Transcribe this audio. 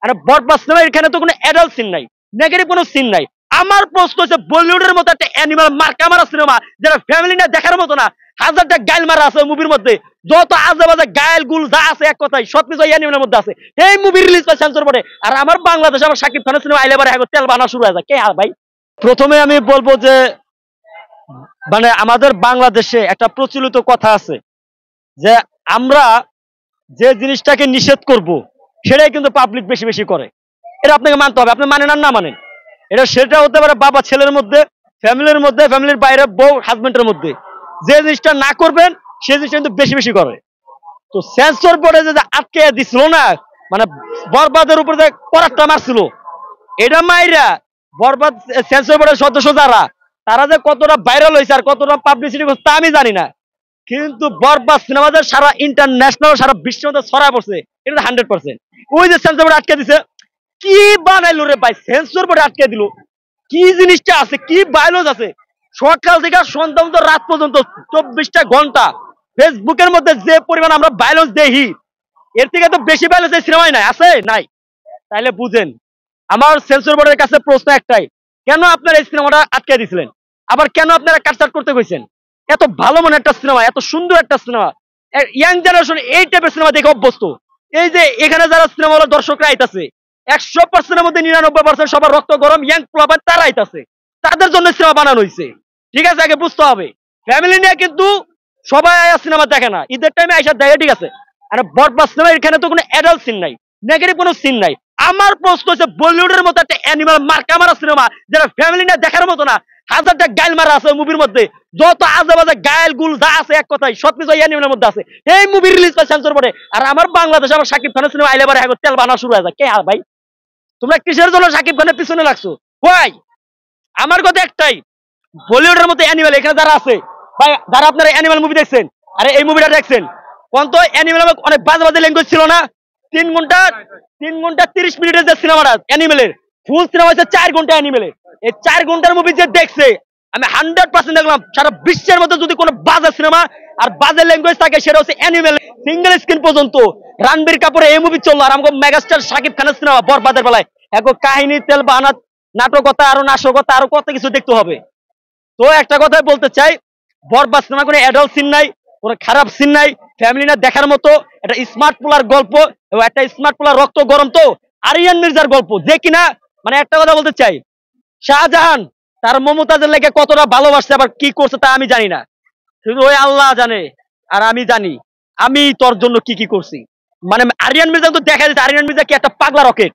আরে বরবাদ সিনেমা এখানে তো কোনো অ্যাডাল্ট সিন নাই, নেগেটিভ কোনো সিন নাই। আমার প্রশ্ন হচ্ছে বলিউডের মতো একটা অ্যানিমাল মার্কা মারা সিনেমা যারা ফ্যামিলি না দেখার মতো না, হাজারটা গাইল মারা আছে মুভির মধ্যে, যত আজে বাজে গায়েল গুল যা আছে এক কথায় সবকিছু অ্যানিমেলের মধ্যে আছে। এই মুভি রিলিজ পায় সেন্সর বোর্ডে, আর আমার বাংলাদেশে আমার শাকিব খানের সিনেমা আইলে বারে তেল বানা শুরু হয়ে যায়। কে আর ভাই? প্রথমে আমি বলবো যে মানে আমাদের বাংলাদেশে একটা প্রচলিত কথা আছে যে আমরা যে জিনিসটাকে নিষেধ করব সেটাই কিন্তু পাবলিক বেশি বেশি করে। এটা আপনাকে মানতে হবে, আপনি মানেন আর না মানেন। এটা সেটা হতে পারে বাবা ছেলের মধ্যে, ফ্যামিলির মধ্যে, ফ্যামিলির বাইরে বউ হাজবেন্ডের মধ্যে। যে জিনিসটা না করবেন সেই জিনিসটা কিন্তু বেশি বেশি করে। তো সেন্সর বোর্ডে যে আটকে দিছিল না, মানে বরবাদের উপরে যে করারটা মারছিল, এটা মাইরা বরবাদ সেন্সর বোর্ডের সদস্য যারা, তারা যে কতটা ভাইরাল হয়েছে আর কতটা পাবলিসিটি করছে তা আমি জানি না, কিন্তু বরবাদ সিনেমা যে সারা ইন্টারন্যাশনাল সারা বিশ্বের মধ্যে ছড়া পড়ছে এটা 100%। ওই যে সেন্সর বোর্ডে আটকে দিছে, কি বানাইলো রে ভাই, সেন্সর বোর্ডে আটকে দিল, কি জিনিসটা আছে, কি বায়োলজ আছে। সকাল থেকে সন্ধ্যা পর্যন্ত রাত পর্যন্ত 24টা ঘন্টা ফেসবুকের মধ্যে যে পরিমাণ আমরা বায়োলজ দেখি, এর থেকে তো বেশি বায়োলজ এই সিনেমায় নাই, আছে নাই? তাইলে বুঝেন আমার সেন্সর বোর্ডের কাছে প্রশ্ন একটাই, কেন আপনারা এই সিনেমাটা আটকে দিছিলেন? আবার কেন আপনারা কাটছাট করতে কইছেন? এত ভালো মনে একটা সিনেমা, এত সুন্দর একটা সিনেমা, ইয়াং জেনারেশন এই টাইপের সিনেমা দেখে অভ্যস্ত। এই যে এখানে যারা সিনেমা হলো দর্শকরা আইতাছে 100%-এর মধ্যে 99% সবার রক্ত গরম ইয়াং প্লাবান তারা আইতাছে, তাদের জন্য সিনেমা বানানো হয়েছে। ঠিক আছে, আগে বুঝতে হবে ফ্যামিলি নিয়ে কিন্তু সবাই সিনেমা দেখে না, ঈদের টাইমে আইসা দেখে, ঠিক আছে। আর বরবাদ সিনেমা এখানে তো কোনো অ্যাডাল্ট সিন নাই, নেগেটিভ কোনো সিন নাই। আমার প্রশ্ন হচ্ছে বলিউডের মতো একটা অ্যানিমাল মার্কা মারা সিনেমা যারা ফ্যামিলি না দেখার মতো না, হাজারটা গাইল মারা আছে মুভির মধ্যে, যত আজে বাজে গায়েল গুল যা আছে এক কথায় সবকিছু অ্যানিমেলের মধ্যে আছে। এই মুভি রিলিজ পায় সেন্সর বোর্ডে, আর আমার বাংলাদেশে আমার শাকিব খানের সিনেমা আইলে বারে তেল বানা শুরু হয়ে যায়। কে আর ভাই? তোমরা কিসের জন্য শাকিব খানের পিছনে লাগছো ভাই? আমার কথা একটাই, বলিউডের মতো অ্যানিমেল এখানে যারা আছে ভাই, যারা আপনারা অ্যানিমেল মুভি দেখছেন, আরে এই মুভিটা দেখছেন, কোন তো অ্যানিমেল অনেক বাজে বাজে ল্যাঙ্গুয়েজ ছিল না? 3 ঘন্টা 30 মিনিটের যে সিনেমাটা অ্যানিমেলের, ফুল সিনেমা হচ্ছে 4 ঘন্টা অ্যানিমেলের। এই 4 ঘন্টার মুভি যে দেখছে, আমি 100% দেখলাম সারা বিশ্বের মধ্যে যদি কোনো বাজে সিনেমা আর বাজে ল্যাঙ্গুয়েজ থাকে সেটা হচ্ছে অ্যানিমেল। সিঙ্গেল স্ক্রিন পর্যন্ত রণবীর কাপুরের এই মুভি চললো, আর আমাকে মেগাস্টার শাকিব খানের সিনেমা বরবাদের বেলায় এখন কাহিনী তেল বানা নাটকতা আরো নাশকতা আরো কত কিছু দেখতে হবে। তো একটা কথাই বলতে চাই, বরবাদ সিনেমা কোনো অ্যাডাল্ট সিন নাই, কোনো খারাপ সিন নাই, ফ্যামিলি না দেখার মতো একটা স্মার্ট পোলার গল্প, এবং একটা স্মার্ট পোলার রক্ত গরম তো আরিয়ান মির্জার গল্প, যে কিনা মানে একটা কথা বলতে চাই, শাহজাহান তার মমতাজের লেগে কতটা ভালোবাসছে আবার কি করছে তা আমি জানি না, শুধু ওই আল্লাহ জানে আর আমি জানি আমি তোর জন্য কি কি করছি। মানে আরিয়ান মির্জা তো দেখা যাচ্ছে আরিয়ান মির্জা কি একটা পাগলা রকেট।